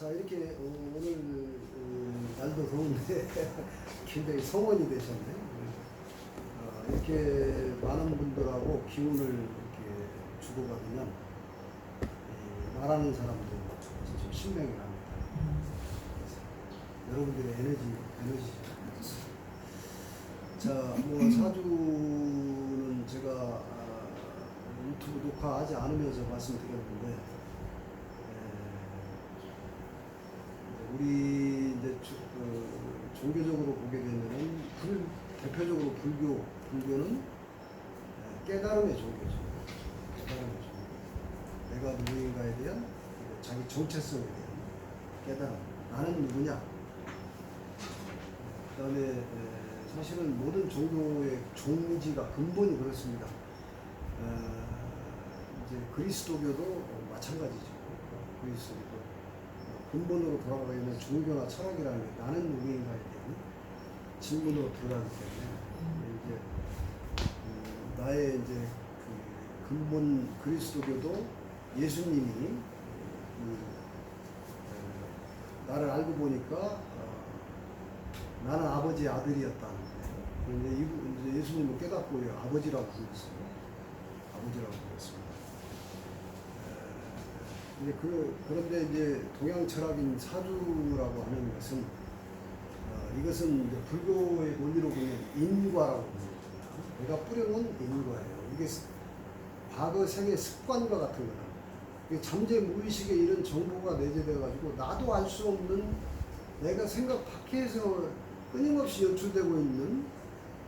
자, 이렇게 오늘 날도 더운데 굉장히 성원이 되셨네. 이렇게 많은 분들하고 기운을 이렇게 주고받으면 말하는 사람도 좀 신명이 납니다. 여러분들의 에너지죠. 자, 뭐 사주는 제가 유튜브 녹화하지 않으면서 말씀드렸는데, 우리 이제 종교적으로 보게 되면은 대표적으로 불교는 깨달음의 종교죠. 깨달음의 종교. 내가 누구인가에 대한 자기 정체성에 대한 깨달음. 나는 누구냐? 그다음에 사실은 모든 종교의 종지가 근본이 그렇습니다. 이제 그리스도교도 마찬가지죠. 그리스도교. 근본으로 돌아가게 되면 종교나 철학이라는 게 나는 누구인가에 대한 질문으로 들어가기 때문에 이제 나의 이제 그 근본 그리스도교도 예수님이 나를 알고 보니까 나는 아버지의 아들이었다. 이제 예수님을 깨닫고 아버지라고 불렀어요. 아버지라고 불렀습니다. 그런데 이제 동양 철학인 사주라고 하는 것은 이것은 이제 불교의 논리로 보면 인과라고 합니다. 내가 뿌려놓은 인과예요. 이게 과거 생의 습관과 같은 거다. 이게 잠재 무의식에 이런 정보가 내재되어 가지고 나도 알 수 없는 내가 생각 밖에서 끊임없이 연출되고 있는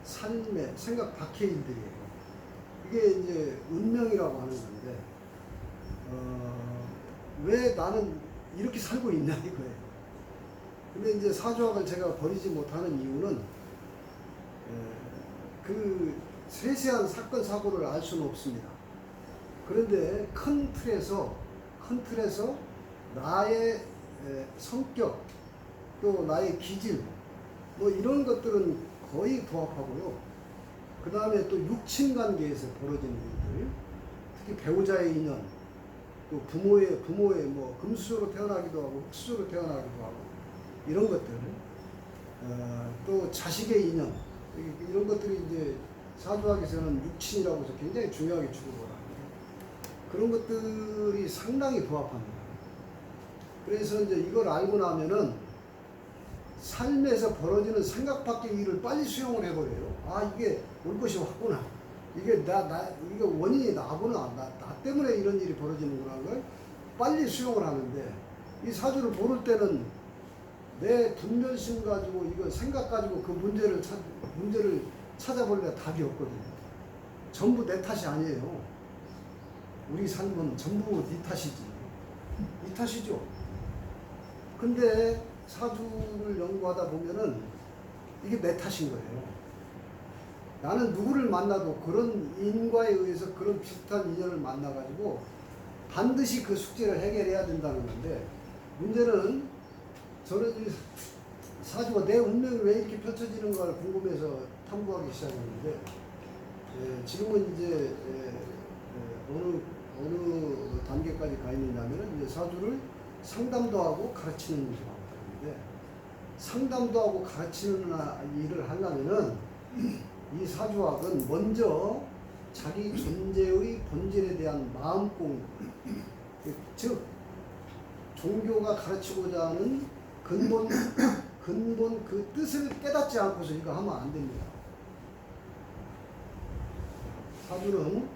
삶의 생각 밖의 일들이에요. 이게 이제 운명이라고 하는 건데 왜 나는 이렇게 살고 있냐 이거예요. 근데 이제 사주학을 제가 버리지 못하는 이유는 그 세세한 사건 사고를 알 수는 없습니다. 그런데 큰 틀에서 나의 성격 또 나의 기질 뭐 이런 것들은 거의 부합하고요. 그 다음에 또 육친 관계에서 벌어지는 일들, 특히 배우자의 인연, 또 부모의 뭐 금수저로 태어나기도 하고 흑수저로 태어나기도 하고 이런 것들, 또 자식의 인연 이런 것들이 이제 사주학에서는 육친이라고 해서 굉장히 중요하게 취급을 합니다. 그런 것들이 상당히 부합합니다. 그래서 이제 이걸 알고 나면은 삶에서 벌어지는 생각 밖의 일을 빨리 수용을 해버려요. 아, 이게 올 것이 왔구나. 이게 이게 원인이 나구나. 나 때문에 이런 일이 벌어지는구나. 걸 빨리 수용을 하는데, 이 사주를 모를 때는 내 분별심 가지고, 이거 생각 가지고 그 문제를 찾아보려면 답이 없거든요. 전부 내 탓이 아니에요. 우리 삶은 전부 네 탓이지. 이 탓이죠. 근데 사주를 연구하다 보면은 이게 내 탓인 거예요. 나는 누구를 만나도 그런 인과에 의해서 그런 비슷한 인연을 만나가지고 반드시 그 숙제를 해결해야 된다는 건데, 문제는 저는 이 사주가 내 운명이 왜 이렇게 펼쳐지는가를 궁금해서 탐구하기 시작했는데, 지금은 이제 어느 단계까지 가 있느냐면은 이제 사주를 상담도 하고 가르치는 일을 하고 있는데, 상담도 하고 가르치는 일을 하려면은 이 사주학은 먼저 자기 존재의 본질에 대한 마음 공부, 즉 종교가 가르치고자 하는 근본 그 뜻을 깨닫지 않고서 이거 하면 안 됩니다. 사주는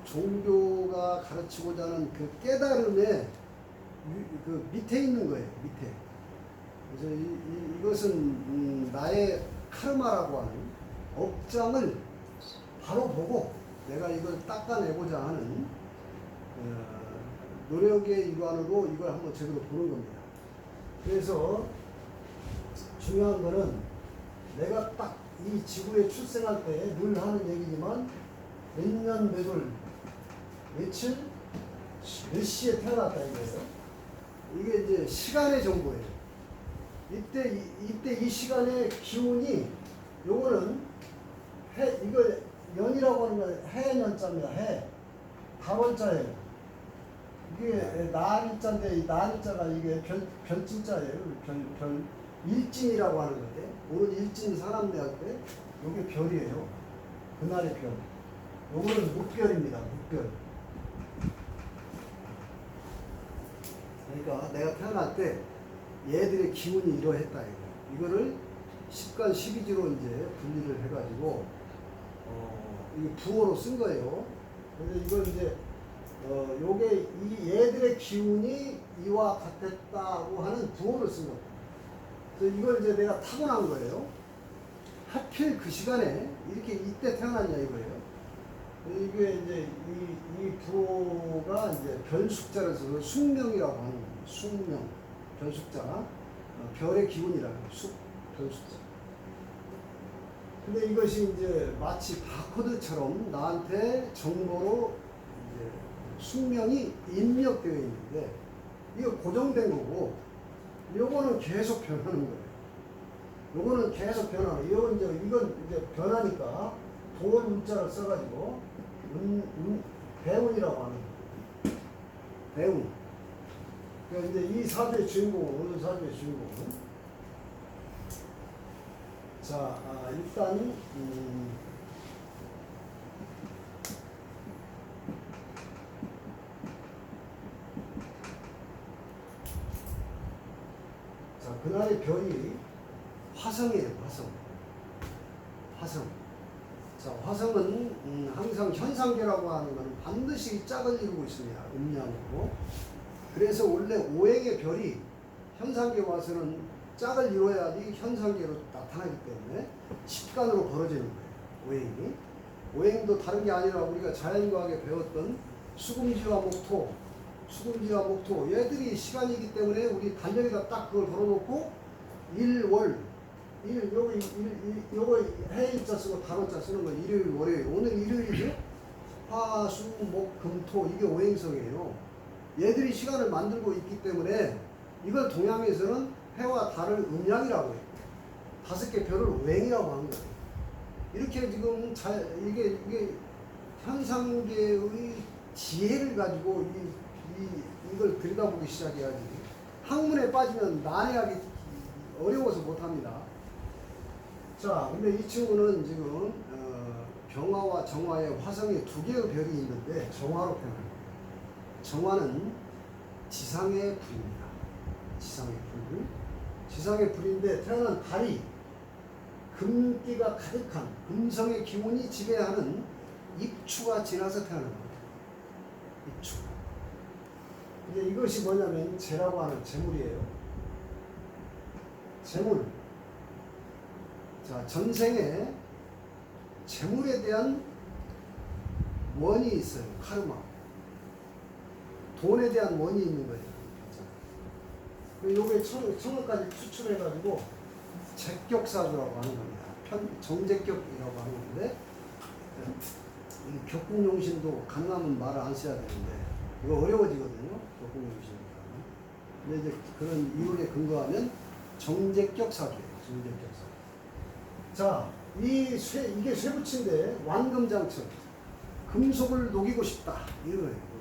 종교가 가르치고자 하는 그 깨달음의 그 밑에 있는 거예요. 밑에. 그래서 이것은 나의 카르마라고 하는 업장을 바로 보고 내가 이걸 닦아내고자 하는 노력의 일환으로 이걸 한번 제대로 보는 겁니다. 그래서 중요한 거는 내가 딱 이 지구에 출생할 때 늘 하는 얘기지만 몇 년 몇 월 며칠 몇 시에 태어났다 이거예요. 이게 이제 시간의 정보예요. 이때 이 시간의 기운이 요거는 이거 연이라고 하는 건 해년자입니다. 해. 달월자예요. 이게 나일자인데 이 나일자가 이게 별진자예요. 별 일진이라고 하는 건데 오늘 일진 사람대학교에 이게 별이에요. 그날의 별. 요거는 묵별입니다. 묵별. 그러니까 내가 태어날 때 얘들의 기운이 이러했다 이거. 이거를 10간 12지로 이제 분리를 해가지고 이게 부호로 쓴 거예요. 그래서 이걸 이제 요게 이 얘들의 기운이 이와 같았다고 하는 부호를 쓴 겁니다. 그래서 이걸 이제 내가 타고난 거예요. 하필 그 시간에 이렇게 이때 태어났냐 이거예요. 이게 이제 이 부호가 이제 별숙자라서 숙명이라고 하는 거예요. 숙명, 별숙자, 별의 기운이라고 해요. 별숙자. 근데 이것이 이제 마치 바코드처럼 나한테 정보로 이제 숙명이 입력되어 있는데 이거 고정된 거고 요거는 계속 변하는 거예요. 요거는 계속 변하는 거예요. 이건 이제 변하니까 돌 문자를 써가지고 배운이라고 하는 거예요. 배운. 그러니까 이제 이 사주의 주인공은 어느 사주의 주인공은 자, 일단 자, 그날의 별이 화성이에요. 화성. 자, 화성은 항상 현상계라고 하는 것은 반드시 짝을 이루고 있습니다. 음양으로. 그래서 원래 오행의 별이 현상계 와서는 짝을 이루어야지 현상계로 나타나기 때문에 식간으로 벌어지는 거예요. 오행이. 오행도 다른 게 아니라 우리가 자연과학에 배웠던 수금지와 목토 얘들이 시간이기 때문에 우리 달력에다 딱 그걸 걸어놓고 요거 해일자 쓰고 단어자 쓰는 거 일요일 월요일 오늘 일요일이죠. 화, 수, 목, 금, 토 이게 오행성이에요. 얘들이 시간을 만들고 있기 때문에 이걸 동양에서는 해와 달을 음양이라고 해요. 5개 별을 오행이라고 하는 거예요. 이렇게 지금 이게 현상계의 지혜를 가지고 이걸 들여다보기 시작해야지. 학문에 빠지면 난해하기 어려워서 못합니다. 자, 근데 이 친구는 지금 병화와 정화에 화성에 2개의 별이 있는데 정화로 태어납니다. 정화는 지상의 불입니다. 지상의 불인데 태어난 달이 금기가 가득한 금성의 기운이 지배하는 입추가 지나서 태어난 겁니다. 입추. 이제 이것이 뭐냐면 재라고 하는 재물이에요. 재물. 자, 전생에 재물에 대한 원이 있어요. 카르마. 돈에 대한 원이 있는 거예요. 요게 청어까지 추출해가지고 제격사주라고 하는 겁니다. 정제격이라고 하는 건데 이 격국용신도 가능하면 말을 안 써야 되는데 이거 어려워지거든요. 격국용신이라는. 근데 이제 그런 이론에 근거하면 정제격사주예요. 정제격사. 자, 이게 쇠붙인데 완금장천. 금속을 녹이고 싶다. 이거예요.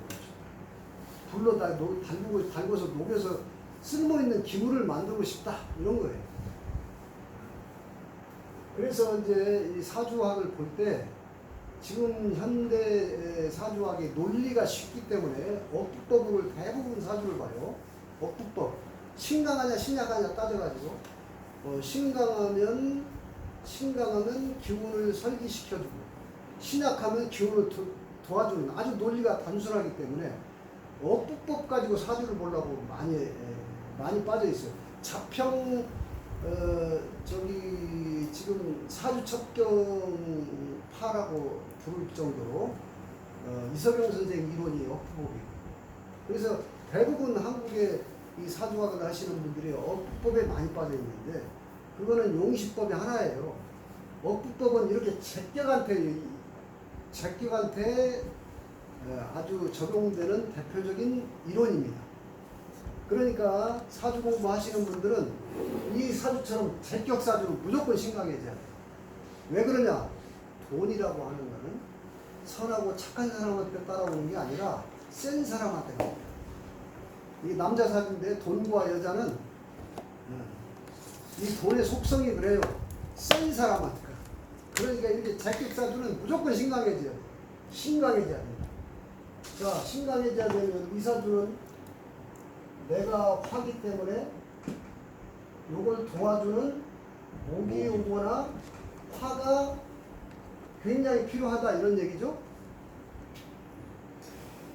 불로 달궈서 녹여서 쓸모있는 기물을 만들고 싶다. 이런 거예요. 그래서 이제 이 사주학을 볼 때 지금 현대 사주학의 논리가 쉽기 때문에 억부법을 대부분 사주를 봐요. 억부법. 신강하냐 신약하냐 따져가지고 신강하면 기운을 설기시켜주고 신약하면 기운을 도와주는 아주 논리가 단순하기 때문에 억부법 가지고 사주를 보려고 많이 빠져 있어요. 자평 지금 사주 첩경파라고 부를 정도로 이석영 선생 이론이 억부법이에요. 그래서 대부분 한국의 이 사주학을 하시는 분들이 억부법에 많이 빠져 있는데 그거는 용시법의 하나예요. 억부법은 이렇게 제격한테 아주 적용되는 대표적인 이론입니다. 그러니까 사주 공부하시는 분들은 이 사주처럼 제격사주는 무조건 심각해져야 돼요. 왜 그러냐? 돈이라고 하는 거는 선하고 착한 사람한테 따라오는 게 아니라 센 사람한테 가요. 이게 남자 사주인데 돈과 여자는 이 돈의 속성이 그래요. 센 사람한테. 그러니까 이렇게 제격 사주는 무조건 신강해져야 돼. 신강해져야 된다. 자, 신강해져야 되면 이 사주는 내가 화기 때문에 요걸 도와주는 목이 오거나 화가 굉장히 필요하다 이런 얘기죠.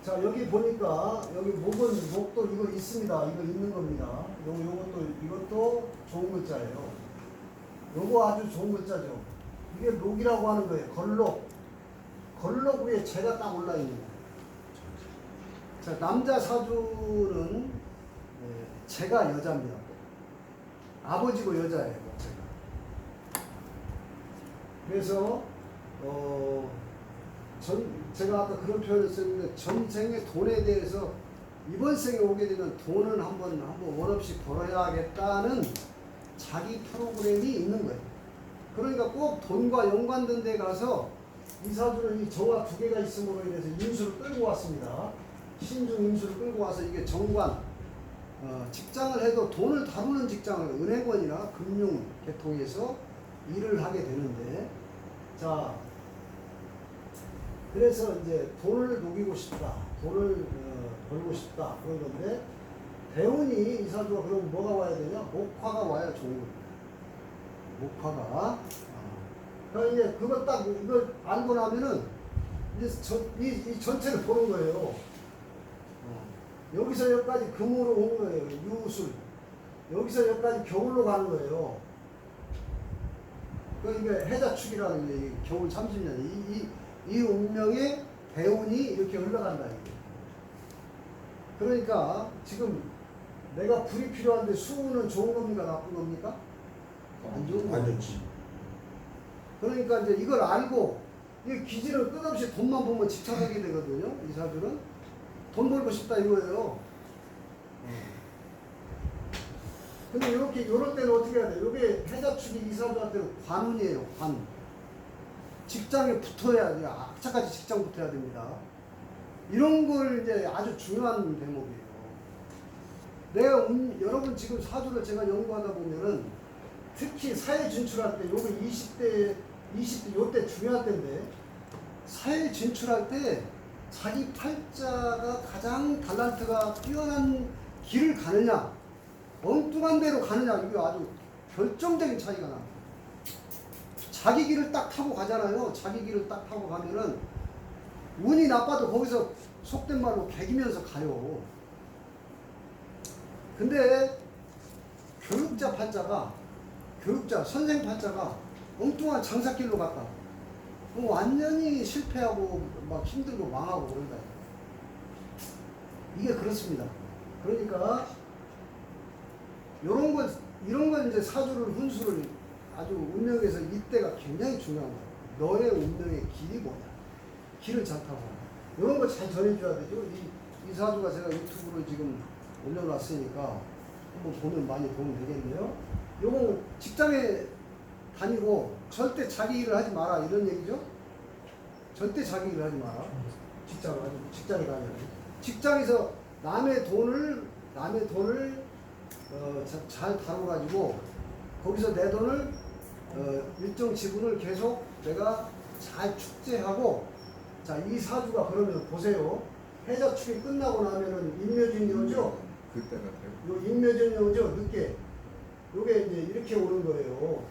자, 여기 보니까 여기 목도 이거 있습니다. 이거 있는 겁니다. 이것도 좋은 글자예요. 요거 아주 좋은 글자죠. 이게 록이라고 하는 거예요. 걸록 위에 재가 딱 올라 있는 거예요. 자, 남자 사주는 재가 여자입니다. 아버지고 여자예요. 제가. 그래서 제가 아까 그런 표현을 썼는데 전생의 돈에 대해서 이번 생에 오게 되면 돈은 한번 원 없이 벌어야겠다는 자기 프로그램이 있는 거예요. 그러니까 꼭 돈과 연관된 데 가서 이 사주는 이 저와 두 개가 있음으로 인해서 인수를 끌고 왔습니다. 신중 인수를 끌고 와서 이게 정관, 직장을 해도 돈을 다루는 직장을 은행원이나 금융 계통에서 일을 하게 되는데, 자, 그래서 이제 돈을 녹이고 싶다, 돈을 벌고 싶다 그런 건데, 대운이 이 사주가 그럼 뭐가 와야 되냐? 목화가 와야 좋은 겁니다. 목화가. 그러니까 이제 그거 딱 이걸 알고 나면은 이제 이 전체를 보는 거예요. 여기서 여기까지 금으로 온 거예요. 유술. 여기서 여기까지 겨울로 가는 거예요. 그러니까 해자축이라는 게 겨울 30년. 이 운명의 대운이 이렇게 흘러간다. 이게. 그러니까 지금 내가 불이 필요한데 수운은 좋은 겁니까? 나쁜 겁니까? 안 좋은 거죠. 그러니까 이제 이걸 알고 이 기질은 끝없이 돈만 보면 집착하게 되거든요. 이 사주는 돈 벌고 싶다 이거예요. 근데 요럴 때는 어떻게 해야 돼? 요게 해자축이 이 사주한테는 관운이에요. 관. 직장에 붙어야 돼. 악착같이 직장 붙어야 됩니다. 이런 걸 이제 아주 중요한 대목이에요. 여러분 지금 사주를 제가 연구하다 보면은 특히 사회 진출할 때 요거 20대 요때 중요한 때인데, 사회 진출할 때 자기 팔자가 가장 달란트가 뛰어난 길을 가느냐, 엉뚱한 데로 가느냐, 이게 아주 결정적인 차이가 납니다. 자기 길을 딱 타고 가잖아요. 자기 길을 딱 타고 가면은 운이 나빠도 거기서 속된 말로 개기면서 가요. 근데 선생 팔자가 엉뚱한 장사길로 갔다. 완전히 실패하고 막 힘들고 망하고 그런다. 이게 그렇습니다. 그러니까 이런 건 이제 사주를 훈수를 아주 운명에서 이때가 굉장히 중요한 거예요. 너의 운명의 길이 뭐냐? 길을 잘 타고 이런 거 잘 전해줘야 되죠. 이 사주가 제가 유튜브로 지금 올려놨으니까 한번 보면 많이 도움 되겠네요. 요거 직장에 다니고 절대 자기 일을 하지 마라 이런 얘기죠. 절대 자기 일을 하지 마라. 직장에 다녀요. 직장에서 남의 돈을 잘 다뤄가지고 거기서 내 돈을 일정 지분을 계속 내가 잘 축제하고, 자, 이 사주가 그러면 보세요. 해자축이 끝나고 나면은 인묘진이 오죠. 그때가 돼요. 요 인묘진이 오죠. 늦게. 요게 이제 이렇게 오는 거예요.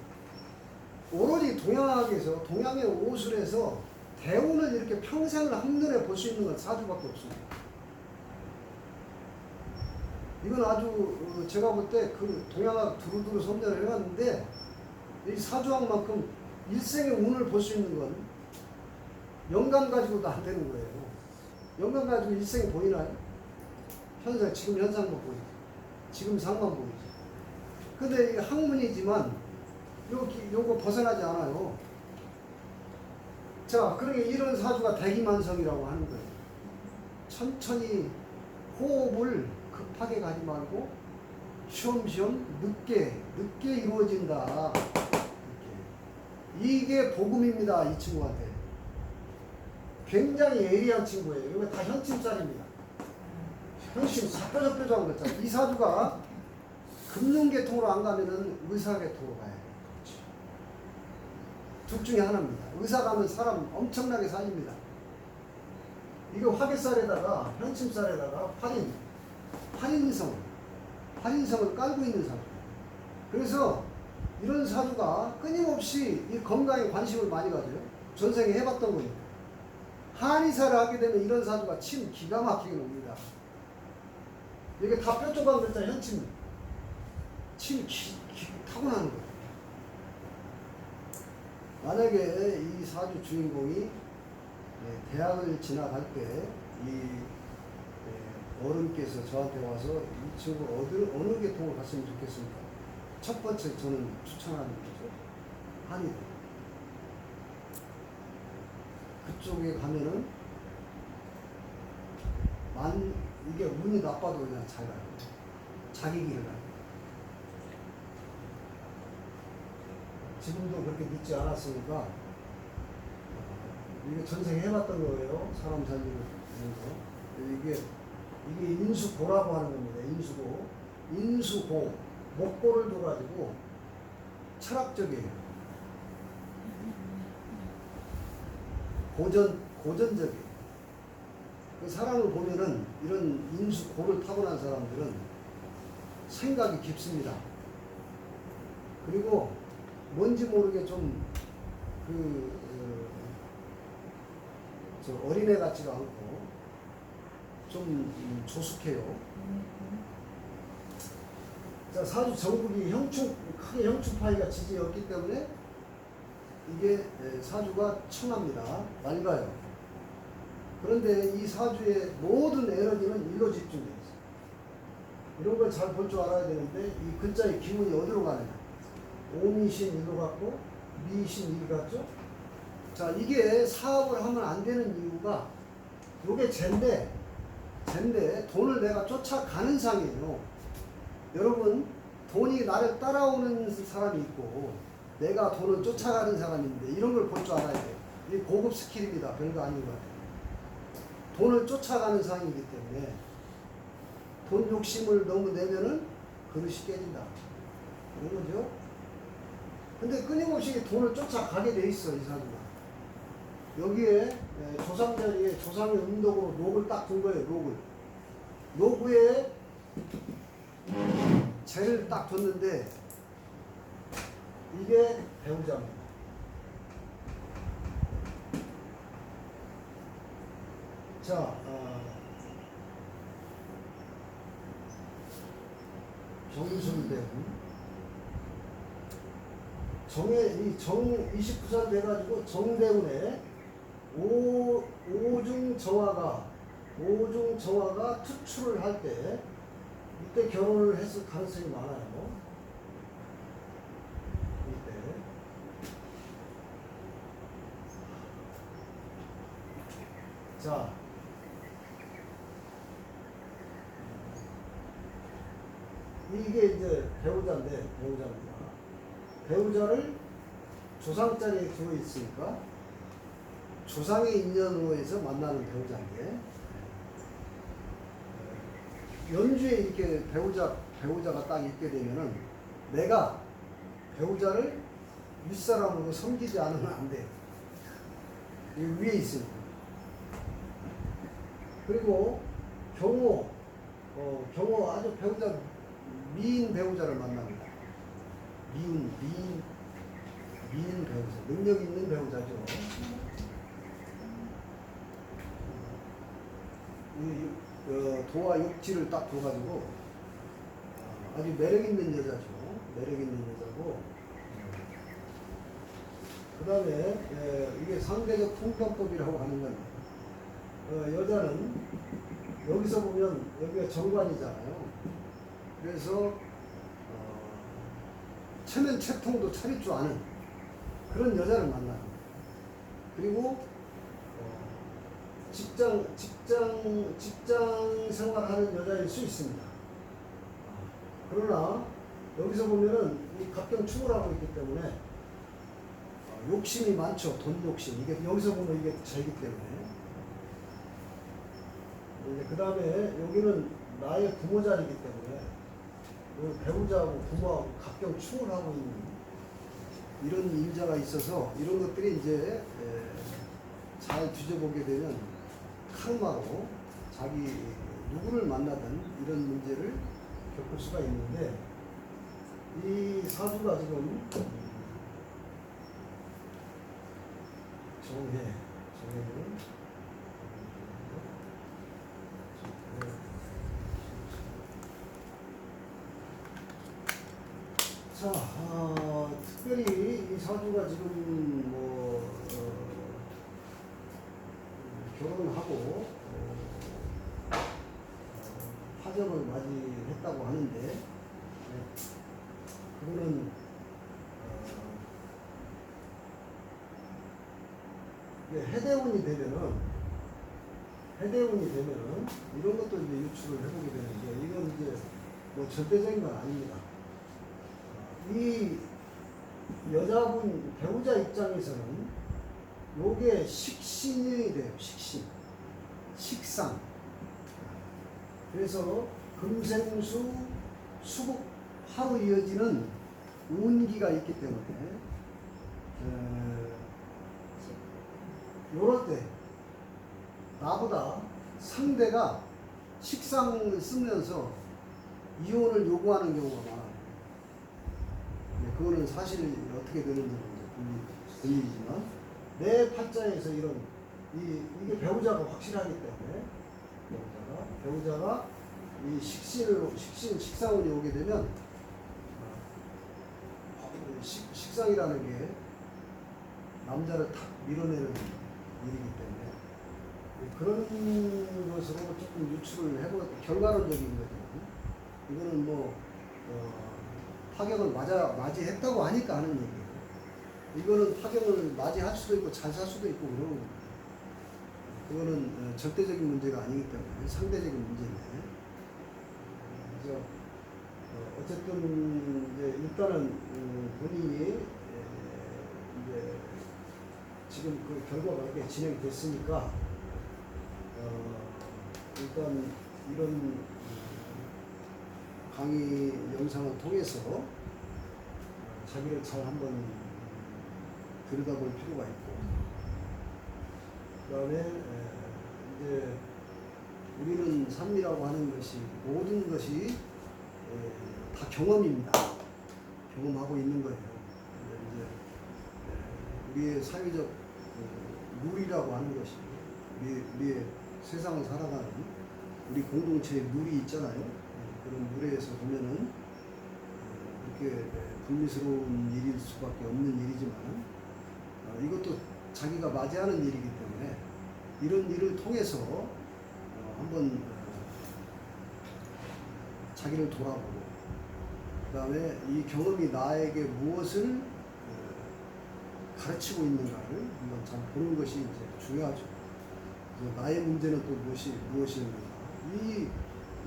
오로지 동양학에서 동양의 오술에서 대운을 이렇게 평생을 한눈에 볼 수 있는 건 사주밖에 없습니다. 이건 아주 제가 볼 때 그 동양학 두루두루 선전을 해봤는데, 이 사주학만큼 일생의 운을 볼 수 있는 건 영감 가지고도 안 되는 거예요. 영감 가지고 일생이 보이나요? 지금 현상만 보이죠. 지금 상만 보이죠. 근데 이게 학문이지만 요거 벗어나지 않아요. 자, 그러니까 이런 사주가 대기만성이라고 하는 거예요. 천천히 호흡을 급하게 가지 말고 쉬엄쉬엄 늦게 이루어진다. 이게 복음입니다. 이 친구한테. 굉장히 예리한 친구예요. 이거 다 현침살입니다. 현실 사표적표적한 거 있잖아. 이 사주가 금융계통으로 안 가면은 의사계통으로 가야 돼. 둘 중에 하나입니다. 의사 가면 사람 엄청나게 살립니다. 이거 화개살에다가 현침살에다가 활인성을 깔고 있는 사주. 그래서 이런 사주가 끊임없이 이 건강에 관심을 많이 가져요. 전생에 해봤던 거니까. 한의사를 하게 되면 이런 사주가 침 기가 막히게 옵니다. 이게 다 뾰족한 거 있잖아요. 현침. 침 타고나는 거예요. 만약에 이 사주 주인공이 대학을 지나갈 때 이 어른께서 저한테 와서 이 친구 어느 계통을 갔으면 좋겠습니까? 첫 번째 저는 추천하는 거죠. 한의대. 그쪽에 가면은 이게 운이 나빠도 그냥 잘 가요. 자기 길을 가요. 지금도 그렇게 믿지 않았으니까 이게 전생에 해봤던 거예요. 사람 살리는 거. 이게 인수고라고 하는 겁니다. 인수고. 목고를 둬가지고 철학적이에요. 고전적이에요. 그 사람을 보면은 이런 인수고를 타고난 사람들은 생각이 깊습니다. 그리고 뭔지 모르게 좀 어린애 같지가 않고 좀 조숙해요. 자, 사주 정국이 크게 형충파이가 지지였기 때문에 이게 사주가 청합니다. 맑아요. 그런데 이 사주의 모든 에너지는 일로 집중되어 있어요. 이런 걸 잘 볼 줄 알아야 되는데 이 글자의 기운이 어디로 가느냐. 오미신 일로 갔고 미신 이리 갔죠. 자, 이게 사업을 하면 안 되는 이유가 요게 젠데 돈을 내가 쫓아가는 상이에요. 여러분, 돈이 나를 따라오는 사람이 있고 내가 돈을 쫓아가는 사람인데 이런 걸 볼 줄 알아야 돼요. 이게 고급 스킬입니다. 별거 아닌 것 같아요. 돈을 쫓아가는 상이기 때문에 돈 욕심을 너무 내면은 그릇이 깨진다. 그런 거죠. 근데 끊임없이 돈을 쫓아가게 돼 있어, 이 사주가. 여기에 조상 자리에 조상의 운덕으로 녹을 딱 둔 거예요. 녹에 재를 딱 뒀는데 이게 배우자입니다. 자, 정순대운 정 29살 돼가지고 정대운에 오중정화가 투출을 할 때 이때 결혼을 했을 가능성이 많아요. 이때. 자, 이게 이제 배우자입니다. 배우자를 조상자리에 두어 있으니까 조상의 인연으로 해서 만나는 배우자인데 연주에 이렇게 배우자가 딱 있게 되면은 내가 배우자를 윗사람으로 섬기지 않으면 안 돼요. 이 위에 있으니까. 그리고 경호 아주 미인 배우자를 만납니다. 미인 배우자, 능력 있는 배우자죠. 도와 욕지를 딱 둬가지고 아주 매력 있는 여자죠. 매력 있는 여자고. 그 다음에 이게 상대적 통편법이라고 하는 건 여자는 여기서 보면 여기가 정관이잖아요. 그래서 체면 채통도 차릴 줄 아는 그런 여자를 만나는 거예요. 그리고 직장 생활하는 여자일 수 있습니다. 그러나 여기서 보면은 이 갑경축을 있기 때문에 욕심이 많죠. 돈 욕심. 이게 여기서 보면 이게 잘기 때문에. 그 다음에 여기는 나의 부모 자리이기 때문에 그 배우자하고 부모하고 갑경충을 하고 있는 이런 인자가 있어서 이런 것들이 이제 잘 뒤져보게 되면 카르마로 자기 누구를 만나든 이런 문제를 겪을 수가 있는데 이 사주가 지금 정해는 자, 특별히 이 사주가 지금 뭐 결혼하고 화정을 맞이했다고 하는데 그거는 해대운이 되면은 이런 것도 이제 유출을 해보게 되는데 이건 이제 뭐 절대적인 건 아닙니다. 이 여자분 배우자 입장에서는 요게 식신이 돼요. 식상. 그래서 금생수 수국 하루 이어지는 운기가 있기 때문에 요럴 때 나보다 상대가 식상을 쓰면서 이혼을 요구하는 경우가 많아요. 그거는 사실 어떻게 되는지는 분리지만 내 팔자에서 이게 배우자가 확실하기 때문에 배우자가 이 식상운이 오게 되면 식상이라는 게 남자를 탁 밀어내는 일이기 때문에 그런 것으로 조금 유출을 해보고 결과론적인 거죠. 이거는 뭐 파격을 맞이했다고 하니까 하는 얘기예요. 이거는 파격을 맞이할 수도 있고 잘 살 수도 있고 그런 겁니다. 그거는 절대적인 문제가 아니기 때문에 상대적인 문제인데 그래서 어쨌든 이제 일단은 본인이 이제 지금 그 결과가 이렇게 진행됐으니까 일단 이런 강의 영상을 통해서 자기를 잘 한번 들여다볼 필요가 있고 그 다음에 이제 우리는 삶이라고 하는 것이 모든 것이 다 경험입니다. 경험하고 있는 거예요. 이제 우리의 사회적 룰이라고 하는 것이 우리의 세상을 살아가는 우리 공동체의 룰이 있잖아요. 그런 룰에서 보면은 이렇게 불미스러운 일일 수밖에 없는 일이지만 이것도 자기가 맞이하는 일이기 때문에 이런 일을 통해서 한번 자기를 돌아보고 그 다음에 이 경험이 나에게 무엇을 가르치고 있는가를 한번 잘 보는 것이 이제 중요하죠. 나의 문제는 또 무엇이었는가.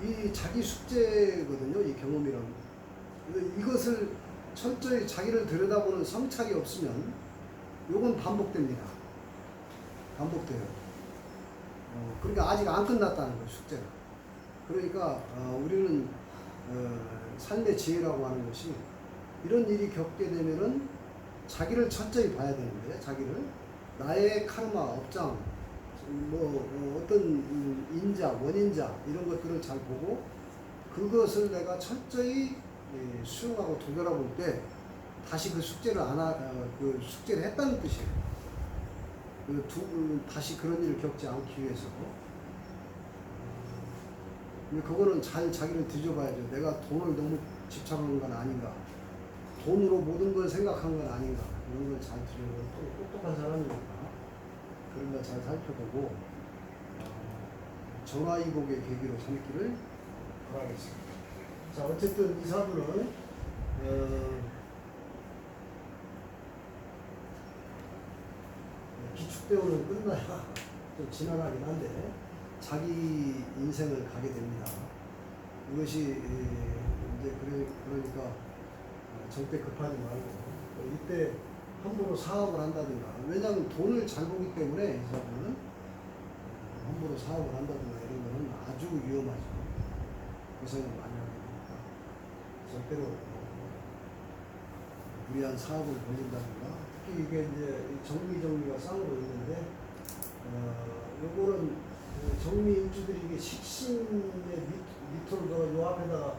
이 자기 숙제거든요. 이 경험이라는 거. 이것을 철저히 자기를 들여다보는 성찰이 없으면 요건 반복됩니다. 반복돼요. 그러니까 아직 안 끝났다는 거예요. 숙제가. 그러니까 우리는 삶의 지혜라고 하는 것이 이런 일이 겪게 되면은 자기를 철저히 봐야 되는데 자기를 나의 카르마, 업장 뭐 어떤 인자, 원인자 이런 것들을 잘 보고 그것을 내가 철저히 수용하고 도결하고 올 때 다시 그 숙제를 그 숙제를 했다는 뜻이에요. 다시 그런 일을 겪지 않기 위해서. 근데 그거는 잘 자기를 뒤져봐야죠. 내가 돈을 너무 집착하는 건 아닌가. 돈으로 모든 걸 생각한 건 아닌가. 이런 걸 잘 뒤져보고 또 똑똑한 사람이니까 그런 걸 잘 살펴보고 전화위복의 계기로 삼기를 바라겠습니다. 자, 어쨌든 이 사주는 기축대운은 끝나야 좀 지난하긴 한데 자기 인생을 가게 됩니다. 이것이 이제 그러니까 절대 급하지 말고 이때 함부로 사업을 한다든가 왜냐하면 돈을 잘 보기 때문에 이 사람은 함부로 사업을 한다든가 이런 거는 아주 위험하죠. 고생을 많이 하게 되니까 절대로 무리한 사업을 벌린다든가, 특히 이게 이제 정미가 쌍으로 있는데 요거는 정미 일주들이 이게 식신의 밑으로 요 앞에다가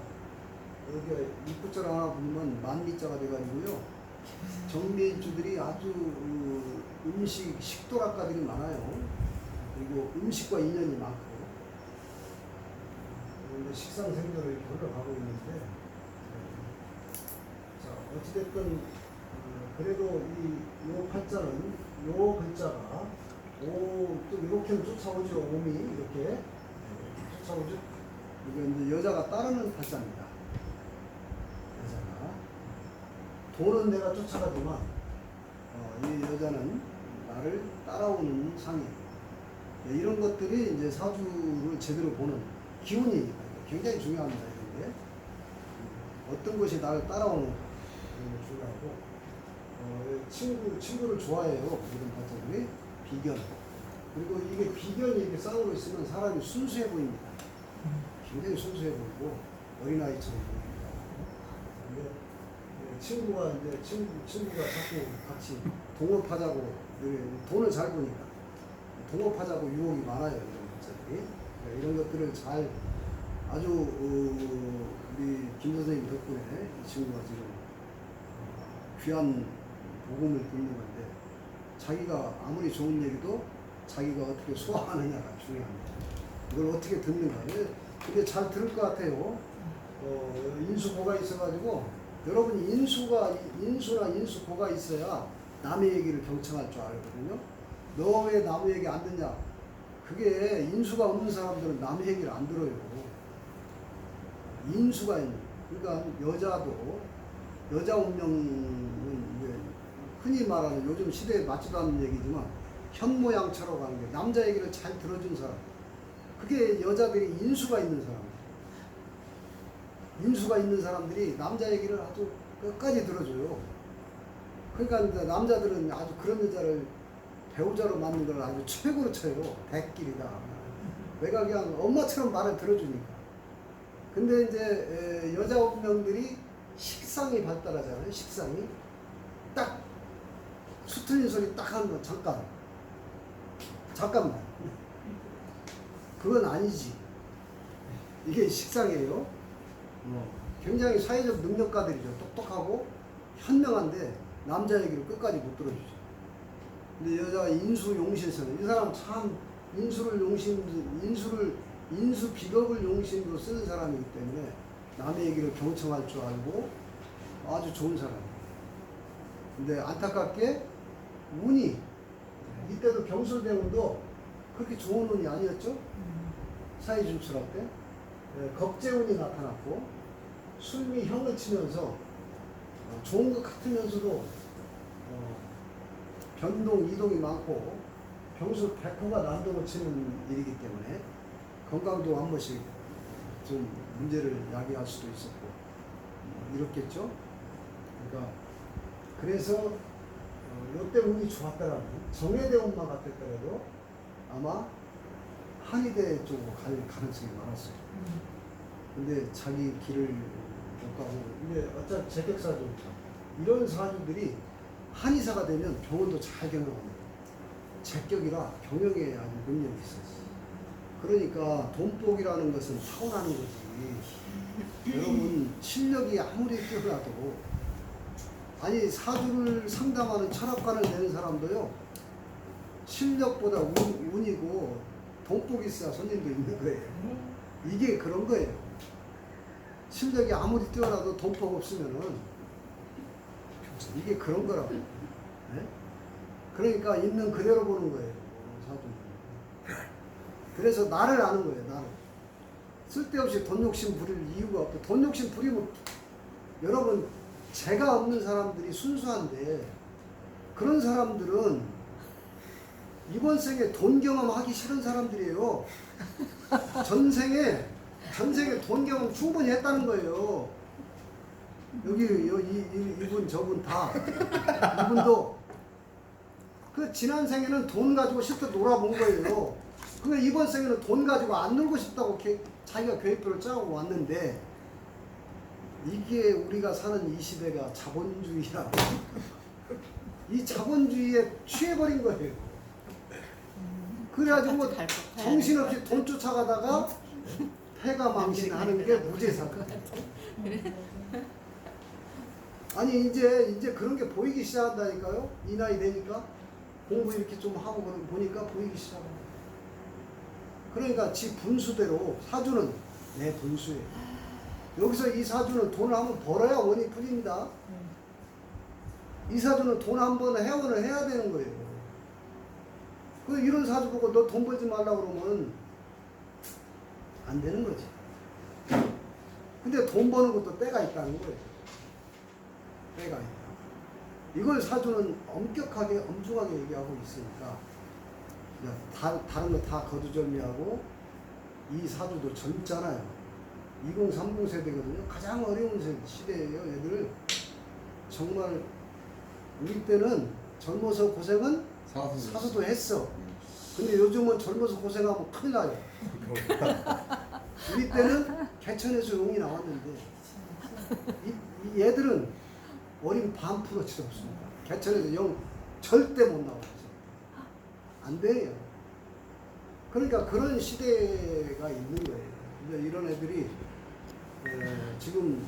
여기 입구자를 하나 보면 만미자가 돼가지고요. 정미 일주들이 아주 식도락가들이 많아요. 그리고 음식과 인연이 많고, 식상 생존을 이렇게 흘러가고 있는데, 자, 어찌됐든 그래도 요 팔자는 요 글자가 또 이렇게는 쫓아오죠. 오미 이렇게 쫓아오죠. 이게 이제 여자가 따르는 팔자입니다. 여자가 돈은 내가 쫓아가지만 이 여자는 나를 따라오는 상이에요. 이런 것들이 이제 사주를 제대로 보는 기운이니까 굉장히 중요합니다. 이런 게 어떤 것이 나를 따라오는 게 중요하고, 친구를 좋아해요. 이런 파트들이 비견. 그리고 이게 비견이 이렇게 쌍으로 있으면 사람이 순수해 보입니다. 굉장히 순수해 보이고 어린아이처럼 보입니다. 근데 친구가 자꾸 같이 동업하자고, 돈을 잘 보니까 동업하자고 유혹이 많아요. 이런 것들이. 이런 것들을 잘 아주 우리 김 선생님 덕분에 이 친구가 지금 귀한 복음을 듣는 건데, 자기가 아무리 좋은 얘기도 자기가 어떻게 소화하느냐가 중요합니다. 이걸 어떻게 듣는가. 근데 잘 들을 것 같아요. 인수고가 있어가지고, 여러분이 인수나 인수고가 있어야 남의 얘기를 경청할 줄 알거든요. 너 왜 남의 얘기 안 듣냐? 그게 인수가 없는 사람들은 남의 얘기를 안 들어요. 인수가 있는, 그러니까 여자 운명은 이제 흔히 말하는 요즘 시대에 맞지도 않는 얘기지만 현모양처럼 가는 게, 남자 얘기를 잘 들어준 사람, 그게 여자들이 인수가 있는 사람. 인수가 있는 사람들이 남자 얘기를 아주 끝까지 들어줘요. 그러니까 이제 남자들은 아주 그런 여자를 배우자로 맞는 걸 아주 최고로 쳐요. 백길이다. 내가 그냥 엄마처럼 말을 들어주니까. 근데 이제 여자 운명들이 식상이 발달하잖아요. 식상이 딱 수틀린 소리 딱 하는 거, 잠깐만, 그건 아니지. 이게 식상이에요. 굉장히 사회적 능력가들이죠. 똑똑하고 현명한데 남자 얘기를 끝까지 못 들어주죠. 근데 여자가 인수용신서는, 이 사람 참 인수 비겁을 용신으로 쓰는 사람이기 때문에 남의 얘기를 경청할 줄 알고 아주 좋은 사람이에요. 근데 안타깝게 운이, 이때도 경술대운도 그렇게 좋은 운이 아니었죠. 사회진출할 때 겁재운이 나타났고, 술미 형을 치면서 좋은 것 같으면서도 변동, 이동이 많고 병수 백호가 난동을 치는 일이기 때문에 건강도 한 번씩 좀 문제를 야기할 수도 있었고 이렇겠죠. 그러니까 그래서 요때 운이 좋았더라면, 정예대운만 같았더라도 아마 한의대 쪽으로 갈 가능성이 많았어요. 근데 자기 길을 못 가고, 이게 어차피 제격사주니까 이런 사주들이 한의사가 되면 병원도 잘 경영합니다. 제격이라 경영에 아주 능력이 있어요. 그러니까 돈복이라는 것은 타고나는 거지. 여러분 실력이 아무리 뛰어나도, 아니 사주를 상담하는 철학관을 내는 사람도요, 실력보다 운이고 돈복이 있어야 손님도 있는 거예요. 이게 그런 거예요. 실력이 아무리 뛰어나도 돈복 없으면은 이게 그런 거라고. 네? 그러니까 있는 그대로 보는 거예요. 사주는. 그래서 나를 아는 거예요. 나를. 쓸데없이 돈 욕심 부릴 이유가 없고, 돈 욕심 부리면 여러분 죄가 없는 사람들이 순수한데, 그런 사람들은 이번 생에 돈 경험하기 싫은 사람들이에요. 전생에 돈 경험 충분히 했다는 거예요. 여기 이분 저분 다 이분도 그 지난 생에는 돈 가지고 실컷 놀아본 거예요. 근데 이번 생에는 돈 가지고 안 놀고 싶다고 자기가 계획표를 짜고 왔는데 이게 우리가 사는 이 시대가 자본주의라고 이 자본주의에 취해버린 거예요. 그래가지고 뭐 정신없이 돈 쫓아가다가 패가 망신하는 게 무죄사건. 아니 이제 그런 게 보이기 시작한다니까요. 이 나이 되니까 공부 이렇게 좀 하고 보니까 보이기 시작합니다. 그러니까 지 분수대로 사주는 내 분수예요. 여기서 이 사주는 돈을 한번 벌어야 원이 풀립니다. 이 사주는 돈 한번 회원을 해야 되는 거예요. 그 이런 사주 보고 너 돈 벌지 말라고 그러면 안 되는 거지. 근데 돈 버는 것도 때가 있다는 거예요. 때가 있다. 이걸 사주는 엄격하게 엄중하게 얘기하고 있으니까 다른 거 다 거두절미하고 이 사주도 젊잖아요. 2030 세대거든요. 가장 어려운 시대예요. 얘들 정말 우리 때는 젊어서 고생은 사수도 했어. 근데 요즘은 젊어서 고생하면 큰일 나요. 우리 때는 개천에서 용이 나왔는데 이 얘들은 어린 반프로치도 없습니다. 개천에서 용 절대 못 나와요. 안 돼요. 그러니까 그런 시대가 있는 거예요. 근데 이런 애들이 지금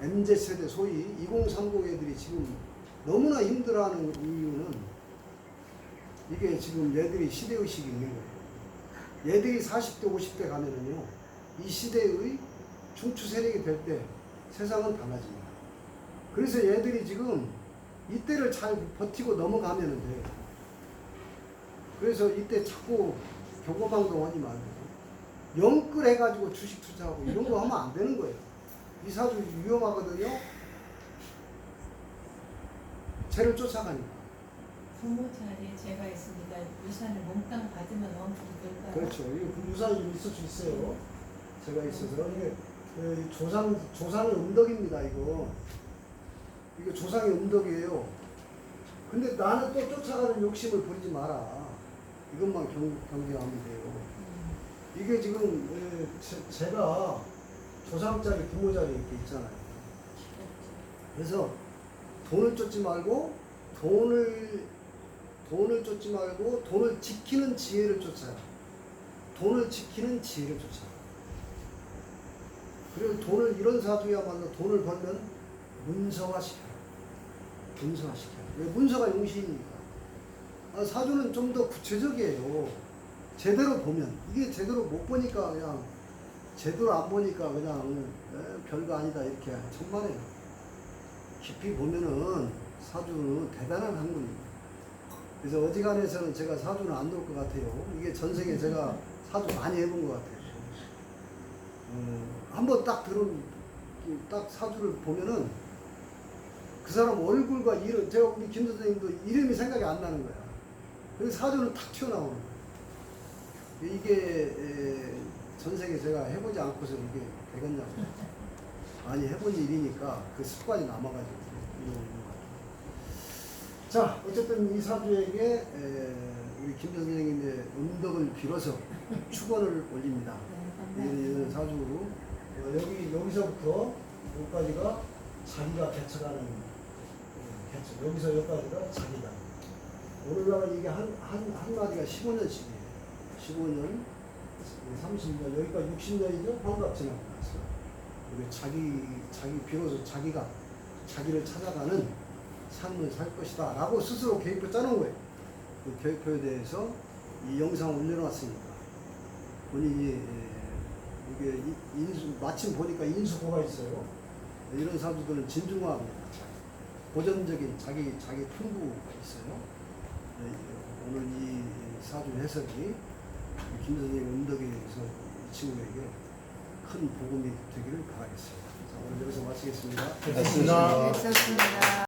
MZ세대 소위 2030 애들이 지금 너무나 힘들어하는 이유는 이게 지금 얘들이 시대의식이 있는 거예요. 얘들이 40대 50대 가면은요 이 시대의 중추 세력이 될 때 세상은 달라집니다. 그래서 얘들이 지금 이때를 잘 버티고 넘어가면 돼요. 그래서 이때 자꾸 경고방송 하지 말고 영끌 해가지고 주식 투자하고 이런 거 하면 안 되는 거예요. 이 사주 위험하거든요. 쟤를 쫓아가니까. 부모 자리에 제가 있으니까 유산을 몽땅 받으면 어떻게 될까요? 그렇죠. 이 유산이 좀 있을 수 있어요. 제가 있어서 이게 조상의 음덕입니다. 이거 조상의 음덕이에요. 근데 나는 또 쫓아가는 욕심을 부리지 마라. 이것만 경계하면 돼요. 이게 지금 제가 조상 자리, 부모 자리 이렇게 있잖아요. 그래서 돈을 쫓지 말고 돈을 쫓지 말고 돈을 지키는 지혜를 쫓아요. 돈을 지키는 지혜를 쫓아요. 그리고 돈을 이런 사주야말로 돈을 벌면 문서화시켜요. 문서화시켜요. 왜 문서가 용신이니까. 사주는 좀 더 구체적이에요. 제대로 보면 이게 제대로 못 보니까 그냥 제대로 안 보니까 그냥 별거 아니다 이렇게 천만에요. 깊이 보면은 사주는 대단한 학문입니다. 그래서 어지간해서는 제가 사주는 안 놓을 것 같아요. 이게 전생에 제가 사주 많이 해본 것 같아요. 한번 딱 사주를 보면은 그 사람 얼굴과 이름, 제가 우리 김 선생님도 이름이 생각이 안 나는 거야. 그래서 사주는 탁 튀어나오는 거야. 이게 전생에 제가 해보지 않고서 이게 되겠냐고. 아니 해본 일이니까 그 습관이 남아가지고 이러고 있는 것 같아요. 자, 어쨌든 이 사주에게 우리 김 선생님의 음덕을 빌어서 축원을 올립니다. 이 사주 여기서부터 여기까지가 자기가 개척하는 개척. 여기서 여기까지가 자기다. 오늘날 이게 한마디가 15년씩이에요. 15년, 30년, 여기까지 60년이죠? 환갑 지나고 나서. 자기 비로소 자기가 자기를 찾아가는 삶을 살 것이다. 라고 스스로 계획표 짜놓은 거예요. 그 계획표에 대해서 이 영상을 올려놨으니까. 본인이, 이게 마침 보니까 인수고가 있어요. 이런 사주들은 진중화합니다. 고전적인 자기 풍부가 있어요. 오늘 이 사주 해석이 김 선생님 음덕에 의해서 이 친구에게 큰 복음이 되기를 바라겠습니다. 자, 오늘 여기서 마치겠습니다. 고맙습니다. 됐습니다.